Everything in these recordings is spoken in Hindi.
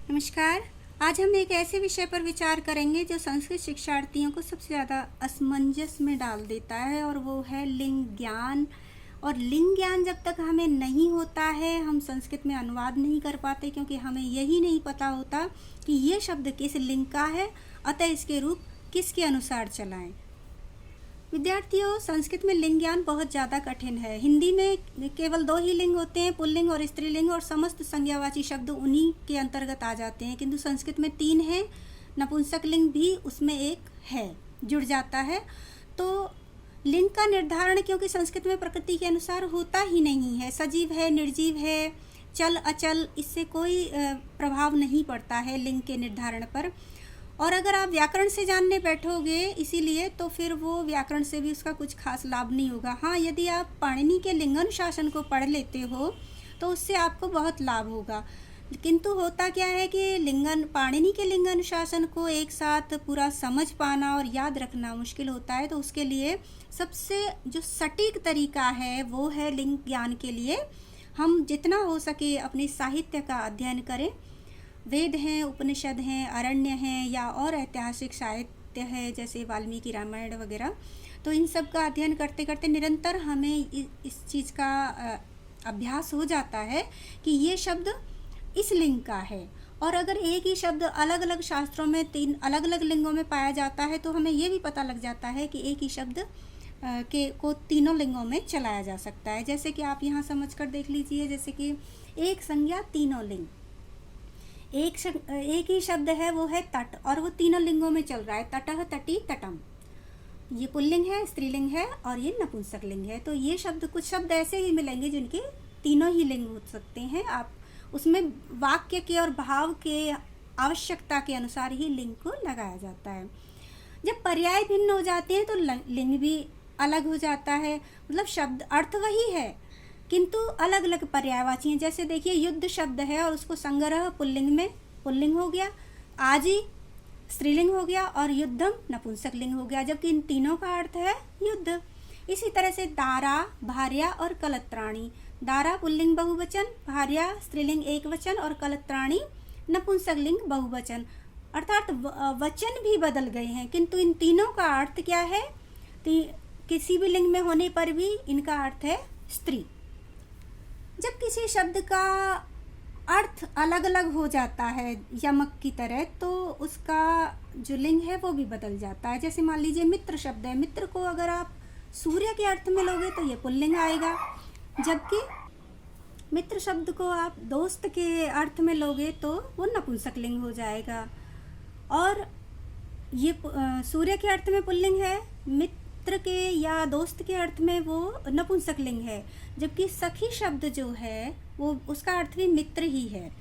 नमस्कार। आज हम एक ऐसे विषय पर विचार करेंगे जो संस्कृत शिक्षार्थियों को सबसे ज़्यादा असमंजस में डाल देता है, और वो है लिंग ज्ञान। और लिंग ज्ञान जब तक हमें नहीं होता है, हम संस्कृत में अनुवाद नहीं कर पाते, क्योंकि हमें यही नहीं पता होता कि ये शब्द किस लिंग का है, अतः इसके रूप किसके अनुसार चलाएं। विद्यार्थियों, संस्कृत में लिंग ज्ञान बहुत ज़्यादा कठिन है। हिंदी में केवल 2 ही लिंग होते हैं, पुल्लिंग और स्त्रीलिंग, और समस्त संज्ञावाची शब्द उन्हीं के अंतर्गत आ जाते हैं। किंतु संस्कृत में 3 हैं, नपुंसक लिंग भी उसमें एक है, जुड़ जाता है। तो लिंग का निर्धारण क्योंकि संस्कृत में प्रकृति के अनुसार होता ही नहीं है, सजीव है, निर्जीव है, चल अचल, इससे कोई प्रभाव नहीं पड़ता है लिंग के निर्धारण पर। और अगर आप व्याकरण से जानने बैठोगे इसीलिए, तो फिर वो व्याकरण से भी उसका कुछ खास लाभ नहीं होगा। हाँ, यदि आप पाणिनि के लिंगानुशासन को पढ़ लेते हो तो उससे आपको बहुत लाभ होगा। किंतु होता क्या है कि पाणिनि के लिंगानुशासन को एक साथ पूरा समझ पाना और याद रखना मुश्किल होता है। तो उसके लिए सबसे जो सटीक तरीका है वो है लिंग ज्ञान के लिए हम जितना हो सके अपने साहित्य का अध्ययन करें। वेद हैं, उपनिषद हैं, अरण्य हैं, या और ऐतिहासिक साहित्य है जैसे वाल्मीकि रामायण वगैरह। तो इन सब का अध्ययन करते करते निरंतर हमें इस चीज़ का अभ्यास हो जाता है कि ये शब्द इस लिंग का है। और अगर एक ही शब्द अलग अलग शास्त्रों में 3 अलग अलग लिंगों में पाया जाता है तो हमें ये भी पता लग जाता है कि एक ही शब्द को तीनों लिंगों में चलाया जा सकता है। जैसे कि आप यहाँ समझ कर देख लीजिए, जैसे कि एक संज्ञा तीनों लिंग, एक ही शब्द है वो है तट, और वो तीनों लिंगों में चल रहा है, तटः, तटी, तटम। ये पुल्लिंग है, स्त्रीलिंग है, और ये नपुंसक लिंग है। तो ये शब्द, कुछ शब्द ऐसे ही मिलेंगे जिनके तीनों ही लिंग हो सकते हैं। आप उसमें वाक्य के और भाव के आवश्यकता के अनुसार ही लिंग को लगाया जाता है। जब पर्याय भिन्न हो जाते हैं तो लिंग भी अलग हो जाता है। मतलब शब्द अर्थ वही है किंतु अलग अलग पर्यायवाची हैं। जैसे देखिए, युद्ध शब्द है और उसको संग्रह पुल्लिंग में पुल्लिंग हो गया, आजी स्त्रीलिंग हो गया, और युद्धम नपुंसक लिंग हो गया, जबकि इन तीनों का अर्थ है युद्ध। इसी तरह से दारा, भार्या और कलत्राणी, दारा पुल्लिंग बहुवचन, भार्या स्त्रीलिंग एक वचन, और कलत्राणी नपुंसक लिंग बहुवचन। अर्थात वचन भी बदल गए हैं, किंतु इन तीनों का अर्थ क्या है? किसी भी लिंग में होने पर भी इनका अर्थ है स्त्री। जब किसी शब्द का अर्थ अलग अलग हो जाता है यमक की तरह, तो उसका जो लिंग है वो भी बदल जाता है। जैसे मान लीजिए मित्र शब्द है, मित्र को अगर आप सूर्य के अर्थ में लोगे तो ये पुल्लिंग आएगा, जबकि मित्र शब्द को आप दोस्त के अर्थ में लोगे तो वो नपुंसक लिंग हो जाएगा। और ये सूर्य के अर्थ में पुल्लिंग है, मित्र के या दोस्त के अर्थ में वो नपुंसक लिंग है, जबकि सखी शब्द जो है वो उसका अर्थ भी मित्र ही है,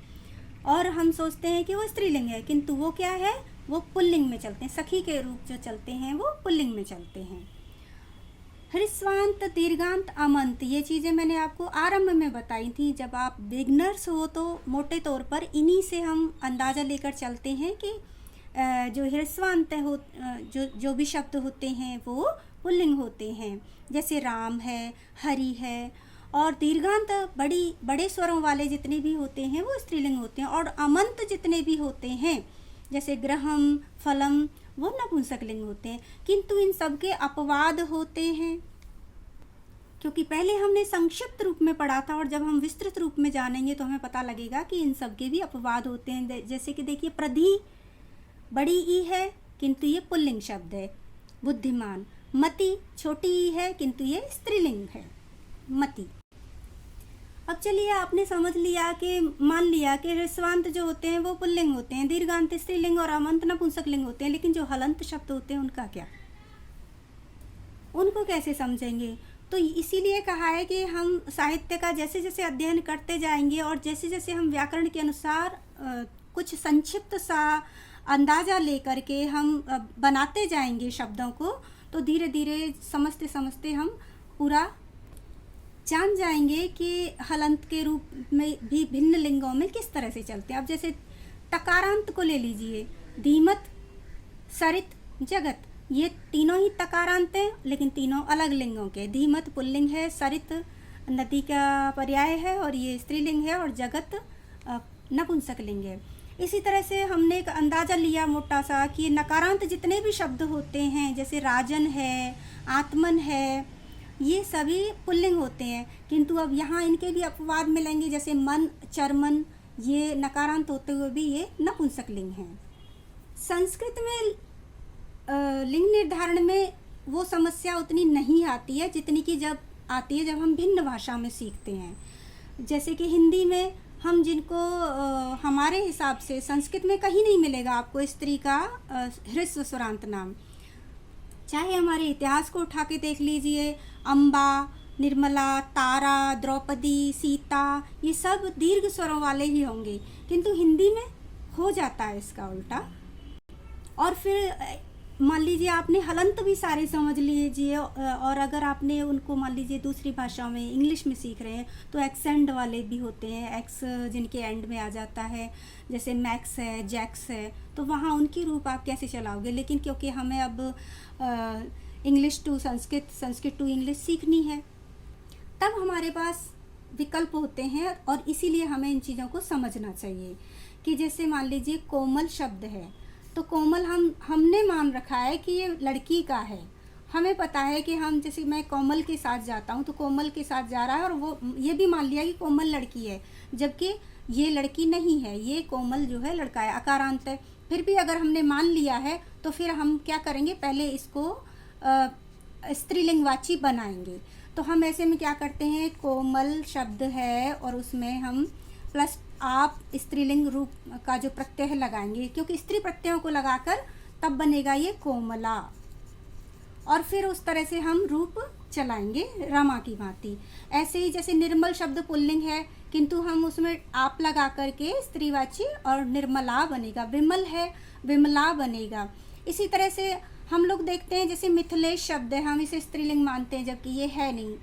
और हम सोचते हैं कि वो स्त्रीलिंग है, किंतु वो क्या है, वो पुल्लिंग में चलते हैं। सखी के रूप जो चलते हैं वो पुल्लिंग में चलते हैं। ह्रस्वांत, दीर्घांत, अमंत, ये चीज़ें मैंने आपको आरंभ में बताई थी। जब आप बिगनर्स हो तो मोटे तौर पर इन्हीं से हम अंदाज़ा लेकर चलते हैं कि जो ह्रस्वांत हो, जो भी शब्द होते हैं वो पुल्लिंग होते हैं। जैसे राम है, हरि है, और दीर्घांत बड़े स्वरों वाले जितने भी होते हैं वो स्त्रीलिंग होते हैं, और अमंत जितने भी होते हैं जैसे ग्रहम, फलम, वो नपुंसक लिंग होते हैं। किंतु इन सब के अपवाद होते हैं, क्योंकि पहले हमने संक्षिप्त रूप में पढ़ा था, और जब हम विस्तृत रूप में जानेंगे तो हमें पता लगेगा कि इन सब के भी अपवाद होते हैं। जैसे कि देखिए, प्रधि बड़ी ई है किंतु ये पुल्लिंग शब्द है, बुद्धिमान। मति छोटी ई है किंतु ये स्त्रीलिंग है, मति। अब चलिए, आपने समझ लिया कि मान लिया कि ह्रस्वांत जो होते हैं वो पुल्लिंग होते हैं, दीर्घांत स्त्रीलिंग, और अमंत नपुंसक लिंग होते हैं। लेकिन जो हलंत शब्द होते हैं उनका क्या, उनको कैसे समझेंगे? तो इसीलिए कहा है कि हम साहित्य का जैसे जैसे अध्ययन करते जाएंगे और जैसे जैसे हम व्याकरण के अनुसार कुछ संक्षिप्त सा अंदाज़ा लेकर के हम बनाते जाएंगे शब्दों को, तो धीरे धीरे समझते समझते हम पूरा जान जाएंगे कि हलंत के रूप में भी भिन्न लिंगों में किस तरह से चलते हैं। अब जैसे तकारांत को ले लीजिए, धीमत, सरित, जगत, ये तीनों ही तकारांत हैं, लेकिन तीनों अलग लिंगों के। धीमत पुल्लिंग है, सरित नदी का पर्याय है और ये स्त्रीलिंग है, और जगत नपुंसक लिंग है। इसी तरह से हमने एक अंदाज़ा लिया मोटा सा कि नकारांत जितने भी शब्द होते हैं, जैसे राजन है, आत्मन है, ये सभी पुल्लिंग होते हैं, किंतु अब यहाँ इनके भी अपवाद मिलेंगे, जैसे मन, चरमन, ये नकारांत होते हुए भी ये नपुंसक लिंग हैं। संस्कृत में लिंग निर्धारण में वो समस्या उतनी नहीं आती है जितनी कि जब आती है जब हम भिन्न भाषा में सीखते हैं। जैसे कि हिंदी में हम जिनको हमारे हिसाब से, संस्कृत में कहीं नहीं मिलेगा आपको स्त्री का ह्रस्व स्वरांत नाम। चाहे हमारे इतिहास को उठा के देख लीजिए, अम्बा, निर्मला, तारा, द्रौपदी, सीता, ये सब दीर्घ स्वरों वाले ही होंगे, किंतु हिंदी में हो जाता है इसका उल्टा। और फिर मान लीजिए आपने हलंत भी सारे समझ लीजिए, और अगर आपने उनको मान लीजिए दूसरी भाषा में, इंग्लिश में सीख रहे हैं, तो एक्सेंड वाले भी होते हैं, एक्स जिनके एंड में आ जाता है, जैसे मैक्स है, जैक्स है, तो वहाँ उनकी रूप आप कैसे चलाओगे। लेकिन क्योंकि हमें अब English to Sanskrit, Sanskrit to English सीखनी है, तब हमारे पास विकल्प होते हैं, और इसीलिए हमें इन चीज़ों को समझना चाहिए। कि जैसे मान लीजिए कोमल शब्द है, तो कोमल हमने मान रखा है कि ये लड़की का है। हमें पता है कि हम, जैसे मैं कोमल के साथ जाता हूँ तो कोमल के साथ जा रहा है, और वो ये भी मान लिया कि कोमल लड़की है, जबकि ये लड़की नहीं है, ये कोमल जो है लड़का है, अकारांत है। फिर भी अगर हमने मान लिया है तो फिर हम क्या करेंगे, पहले इसको स्त्रीलिंगवाची बनाएंगे। तो हम ऐसे में क्या करते हैं, कोमल शब्द है और उसमें हम प्लस आप स्त्रीलिंग रूप का जो प्रत्यय लगाएंगे, क्योंकि स्त्री प्रत्ययों को लगाकर तब बनेगा ये कोमला, और फिर उस तरह से हम रूप चलाएंगे रमा की भांति। ऐसे ही जैसे निर्मल शब्द पुल्लिंग है, किंतु हम उसमें आप लगा करके स्त्रीवाची, और निर्मला बनेगा, विमल है विमला बनेगा। इसी तरह से हम लोग देखते हैं जैसे मिथिलेश शब्द है, हम इसे स्त्रीलिंग मानते हैं जबकि ये है नहीं।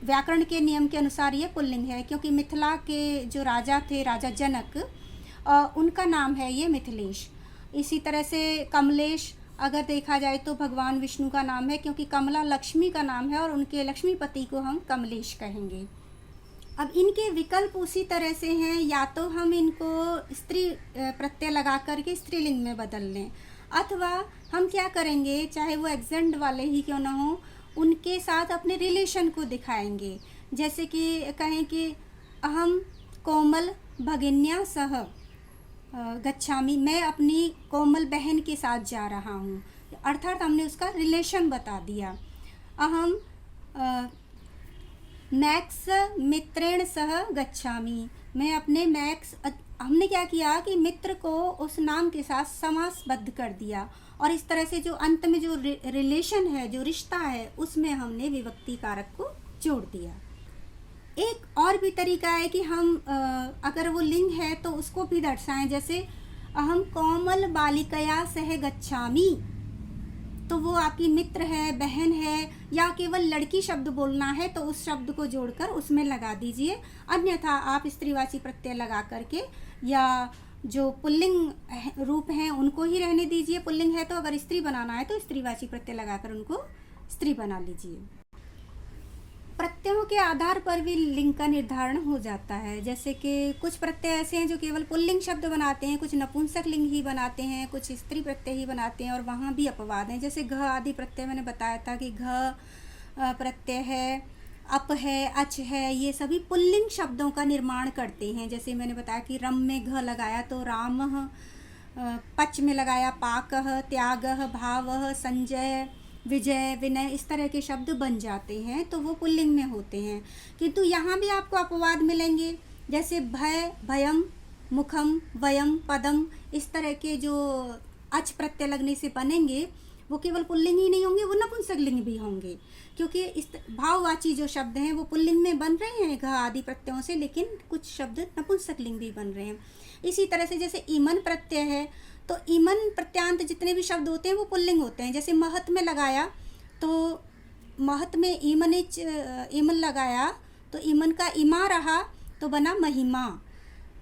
व्याकरण के नियम के अनुसार ये पुल्लिंग है, क्योंकि मिथिला के जो राजा थे, राजा जनक, उनका नाम है ये मिथिलेश। इसी तरह से कमलेश अगर देखा जाए तो भगवान विष्णु का नाम है, क्योंकि कमला लक्ष्मी का नाम है और उनके लक्ष्मीपति को हम कमलेश कहेंगे। अब इनके विकल्प उसी तरह से हैं, या तो हम इनको स्त्री प्रत्यय लगा करके स्त्रीलिंग में बदल लें, अथवा हम क्या करेंगे, चाहे वो एक्सेंट वाले ही क्यों ना हो, उनके साथ अपने रिलेशन को दिखाएंगे। जैसे कि कहें कि अहम कोमल भगिन्या सह गच्छामि, मैं अपनी कोमल बहन के साथ जा रहा हूँ, अर्थात हमने उसका रिलेशन बता दिया। अहम मैक्स मित्रेण सह गच्छामि, मैं अपने मैक्स, हमने क्या किया कि मित्र को उस नाम के साथ समासबद्ध कर दिया, और इस तरह से जो अंत में जो रिलेशन है, जो रिश्ता है, उसमें हमने विभक्ति कारक को जोड़ दिया। एक और भी तरीका है कि हम अगर वो लिंग है तो उसको भी दर्शाएं, जैसे अहम कोमल बालिकया सह गच्छामि, तो वो आपकी मित्र है, बहन है, या केवल लड़की शब्द बोलना है तो उस शब्द को जोड़कर उसमें लगा दीजिए। अन्यथा आप स्त्रीवाची प्रत्यय लगा करके, या जो पुल्लिंग रूप हैं उनको ही रहने दीजिए, पुल्लिंग है तो अगर स्त्री बनाना है तो स्त्रीवाची प्रत्यय लगाकर उनको स्त्री बना लीजिए। प्रत्ययों के आधार पर भी लिंग का निर्धारण हो जाता है। जैसे कि कुछ प्रत्यय ऐसे हैं जो केवल पुल्लिंग शब्द बनाते हैं, कुछ नपुंसक लिंग ही बनाते हैं, कुछ स्त्री प्रत्यय ही बनाते हैं, और वहाँ भी अपवाद हैं। जैसे घ आदि प्रत्यय मैंने बताया था कि घ प्रत्यय है, अप है, अच है, ये सभी पुल्लिंग शब्दों का निर्माण करते हैं। जैसे मैंने बताया कि रम में घ लगाया तो रामः, पच में लगाया पाकः, त्यागः, भावः, संजय, विजय, विनय, इस तरह के शब्द बन जाते हैं, तो वो पुल्लिंग में होते हैं। किंतु यहाँ भी आपको अपवाद मिलेंगे, जैसे भय, भयम, मुखम, वयम, पदम, इस तरह के जो अच प्रत्यय लगने से बनेंगे वो केवल पुल्लिंग ही नहीं होंगे, वो नपुंसक लिंग भी होंगे, क्योंकि इस भाववाची जो शब्द हैं वो पुल्लिंग में बन रहे हैं घ आदि प्रत्ययों से, लेकिन कुछ शब्द नपुंसक लिंग भी बन रहे हैं। इसी तरह से जैसे ईमन प्रत्यय है, तो ईमन प्रत्यांत जितने भी शब्द होते हैं वो पुल्लिंग होते हैं। जैसे महत में लगाया तो महत में ईमनिच, ईमन लगाया तो ईमन का इमा रहा तो बना महिमा,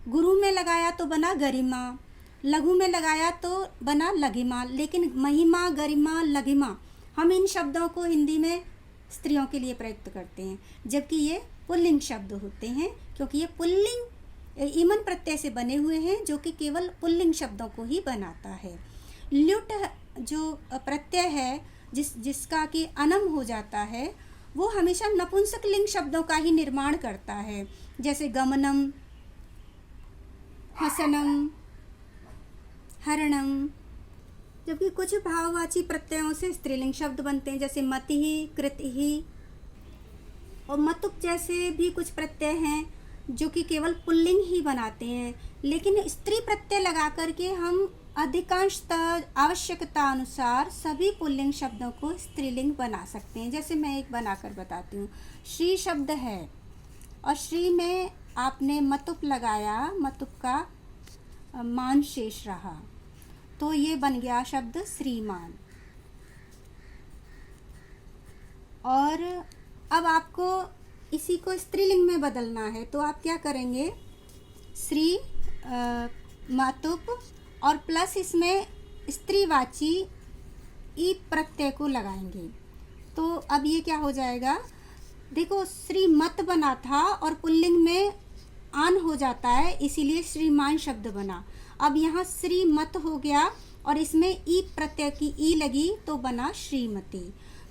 गुरु में लगाया तो बना गरिमा, लघु में लगाया तो बना लघिमा। लेकिन महिमा, गरिमा, लघिमा हम इन शब्दों को हिंदी में स्त्रियों के लिए प्रयुक्त करते हैं, जबकि ये पुल्लिंग शब्द होते हैं, क्योंकि ये पुल्लिंग ईमन प्रत्यय से बने हुए हैं, जो कि केवल पुल्लिंग शब्दों को ही बनाता है। ल्युट जो प्रत्यय है जिसका कि अनम हो जाता है, वो हमेशा नपुंसक लिंग शब्दों का ही निर्माण करता है, जैसे गमनम, हसनम, हरणम। जबकि कुछ भाववाची प्रत्ययों से स्त्रीलिंग शब्द बनते हैं, जैसे मतिहि, कृतिहि और मतुक जैसे भी कुछ प्रत्यय हैं जो कि केवल पुल्लिंग ही बनाते हैं। लेकिन स्त्री प्रत्यय लगा करके हम अधिकांशतः आवश्यकता अनुसार सभी पुल्लिंग शब्दों को स्त्रीलिंग बना सकते हैं। जैसे मैं एक बनाकर बताती हूँ। श्री शब्द है और श्री में आपने मतुप लगाया, मतुप का मान शेष रहा, तो ये बन गया शब्द श्रीमान। और अब आपको इसी को स्त्रीलिंग में बदलना है, तो आप क्या करेंगे, श्री मतुप और प्लस इसमें स्त्रीवाची ई प्रत्यय को लगाएंगे। तो अब ये क्या हो जाएगा, देखो श्रीमत बना था और पुल्लिंग में आन हो जाता है, इसीलिए श्रीमान शब्द बना। अब यहाँ श्रीमत हो गया और इसमें ई प्रत्यय की ई लगी तो बना श्रीमती।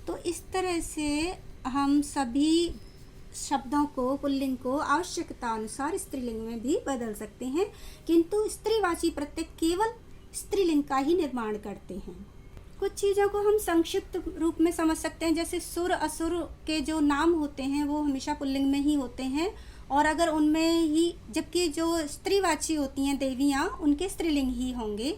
तो इस तरह से हम सभी शब्दों को, पुल्लिंग को आवश्यकता अनुसार स्त्रीलिंग में भी बदल सकते हैं, किंतु स्त्रीवाची प्रत्यय केवल स्त्रीलिंग का ही निर्माण करते हैं। कुछ चीज़ों को हम संक्षिप्त रूप में समझ सकते हैं, जैसे सुर असुर के जो नाम होते हैं वो हमेशा पुल्लिंग में ही होते हैं, और अगर उनमें ही, जबकि जो स्त्रीवाची होती हैं देवियाँ, उनके स्त्रीलिंग ही होंगे।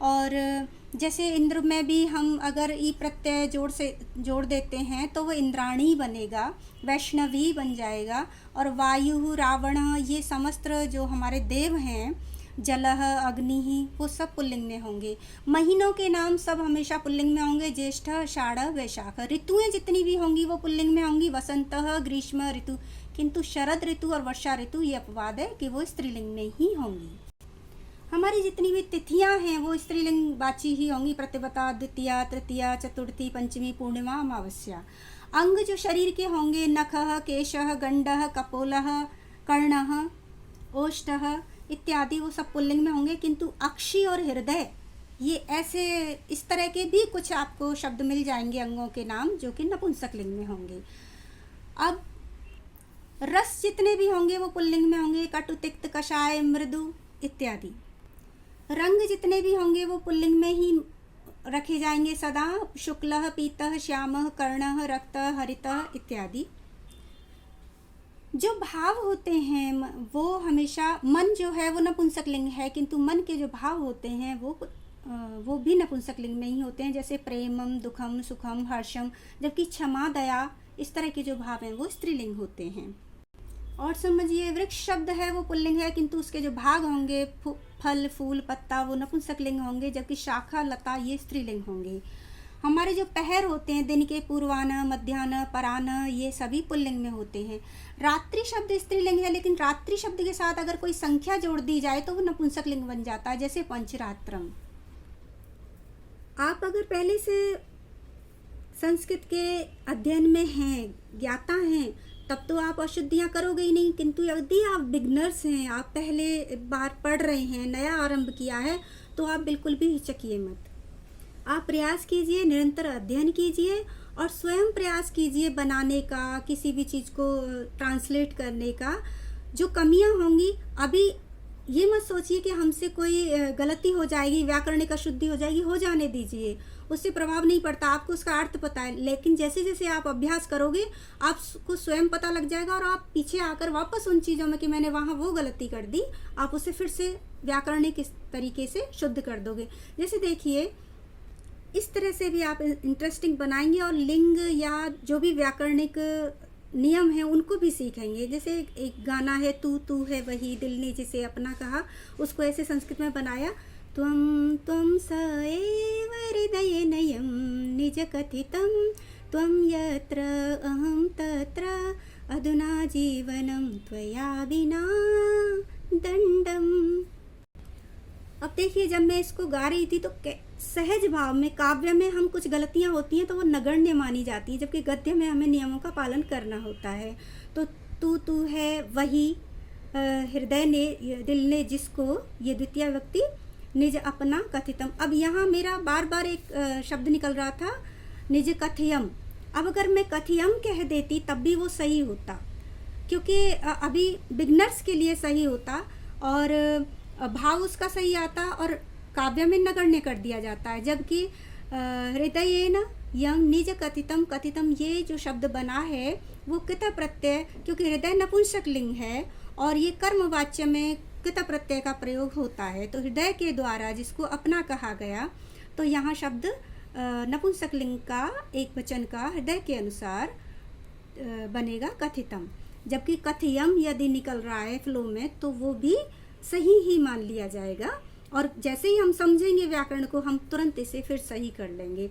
और जैसे इंद्र में भी हम अगर ई प्रत्यय जोड़ देते हैं तो वो इंद्राणी बनेगा, वैष्णवी बन जाएगा। और वायु, रावण, ये समस्त जो हमारे देव हैं, जलह, अग्नि, वो सब पुल्लिंग में होंगे। महीनों के नाम सब हमेशा पुल्लिंग में होंगे, ज्येष्ठ, आषाढ़, वैशाख। ऋतुएं जितनी भी होंगी वो पुल्लिंग में होंगी, वसंत, ग्रीष्म ऋतु। किंतु शरद ऋतु और वर्षा ऋतु ये अपवाद है कि वो स्त्रीलिंग में ही होंगी। हमारी जितनी भी तिथियां हैं वो स्त्रीलिंग वाची ही होंगी, प्रतिपदा, द्वितीया, तृतीया, चतुर्थी, पंचमी, पूर्णिमा, अमावस्या। अंग जो शरीर के होंगे, नखः, केशः, गंडः, कपोलः, कर्णः, ओष्ठः इत्यादि, वो सब पुल्लिंग में होंगे। किंतु अक्षी और हृदय, ये ऐसे इस तरह के भी कुछ आपको शब्द मिल जाएंगे अंगों के नाम, जो कि नपुंसक लिंग में होंगे। अब रस जितने भी होंगे वो पुल्लिंग में होंगे, कटु, तिक्त, कषाय, मृदु इत्यादि। रंग जितने भी होंगे वो पुल्लिंग में ही रखे जाएंगे सदा, शुक्लः, पीतः, श्यामः, कर्णः, रक्तः, हरितः इत्यादि। जो भाव होते हैं वो हमेशा, मन जो है वो नपुंसक लिंग है, किंतु मन के जो भाव होते हैं वो भी नपुंसक लिंग में ही होते हैं, जैसे प्रेमम, दुखम, सुखम, हर्षम। जबकि क्षमा, दया, इस तरह के जो भाव हैं वो स्त्रीलिंग होते हैं। और समझिए वृक्ष शब्द है वो पुल्लिंग है, किंतु उसके जो भाग होंगे, फल, फूल, पत्ता, वो नपुंसक लिंग होंगे, जबकि शाखा, लता ये स्त्रीलिंग होंगे। हमारे जो पहर होते हैं दिन के, पूर्वाह्न, मध्याह्न, पराह्न, ये सभी पुल्लिंग में होते हैं। रात्रि शब्द स्त्रीलिंग है, लेकिन रात्रि शब्द के साथ अगर कोई संख्या जोड़ दी जाए तो वो नपुंसक लिंग बन जाता है, जैसे पंचरात्रम। आप अगर पहले से संस्कृत के अध्ययन में हैं, ज्ञाता हैं, तब तो आप अशुद्धियाँ करोगे ही नहीं। किंतु यदि आप बिगनर्स हैं, आप पहले बार पढ़ रहे हैं, नया आरंभ किया है, तो आप बिल्कुल भी हिचकिए मत। आप प्रयास कीजिए, निरंतर अध्ययन कीजिए और स्वयं प्रयास कीजिए बनाने का, किसी भी चीज़ को ट्रांसलेट करने का। जो कमियां होंगी, अभी ये मत सोचिए कि हमसे कोई गलती हो जाएगी, व्याकरणिक अशुद्धि हो जाएगी, हो जाने दीजिए, उससे प्रभाव नहीं पड़ता। आपको उसका अर्थ पता है, लेकिन जैसे जैसे आप अभ्यास करोगे आपको स्वयं पता लग जाएगा और आप पीछे आकर वापस उन चीज़ों में कि मैंने वहाँ वो गलती कर दी, आप उसे फिर से व्याकरणिक इस तरीके से शुद्ध कर दोगे। जैसे देखिए, इस तरह से भी आप इंटरेस्टिंग बनाएंगे और लिंग या जो भी व्याकरणिक नियम है उनको भी सीखेंगे। जैसे एक गाना है, तू है वही, दिल ने जिसे अपना कहा, उसको ऐसे संस्कृत में बनाया, त्वं स एव हृदये नयं निज कथितं, त्वं यत्र अहं तत्र अधुना जीवनं त्वया विना दंडम। अब देखिए, जब मैं इसको गा रही थी तो सहज भाव में, काव्य में हम कुछ गलतियां होती हैं तो वो नगण्य मानी जाती है, जबकि गद्य में हमें नियमों का पालन करना होता है। तो तू है वही, हृदय ने दिल ने जिसको, ये द्वितीय व्यक्ति निज अपना कथितम। अब यहाँ मेरा बार बार एक शब्द निकल रहा था निज कथयम। अब अगर मैं कथयम कह देती तब भी वो सही होता, क्योंकि अभी बिगनर्स के लिए सही होता और भाव उसका सही आता और काव्य में नगण्य कर दिया जाता है। जबकि हृदयेन यंग निज कथितम, कथितम ये जो शब्द बना है वो कृत प्रत्यय, क्योंकि हृदय नपुंसक लिंग है और ये कर्मवाच्य में कृत प्रत्यय का प्रयोग होता है, तो हृदय के द्वारा जिसको अपना कहा गया, तो यहाँ शब्द नपुंसक लिंग का एक वचन का हृदय के अनुसार बनेगा कथितम। जबकि कथयम यदि निकल रहा है फ्लो में तो वो भी सही ही मान लिया जाएगा, और जैसे ही हम समझेंगे व्याकरण को हम तुरंत इसे फिर सही कर लेंगे।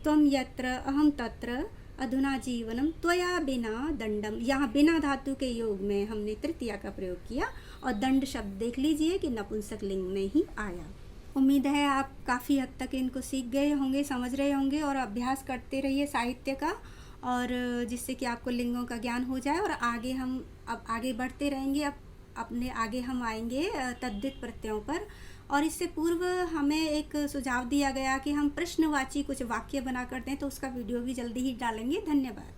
त्वम यत्र अहम तत्र अधुना जीवनम त्वया बिना दंडम, यहाँ बिना धातु के योग में हमने तृतीया का प्रयोग किया और दंड शब्द देख लीजिए कि नपुंसक लिंग में ही आया। उम्मीद है आप काफ़ी हद तक इनको सीख गए होंगे, समझ रहे होंगे और अभ्यास करते रहिए साहित्य का, और जिससे कि आपको लिंगों का ज्ञान हो जाए। और आगे हम अब आगे बढ़ते रहेंगे, अब अपने आगे हम आएंगे तद्धित प्रत्ययों पर। और इससे पूर्व हमें एक सुझाव दिया गया कि हम प्रश्नवाची कुछ वाक्य बना कर दें, तो उसका वीडियो भी जल्दी ही डालेंगे। धन्यवाद।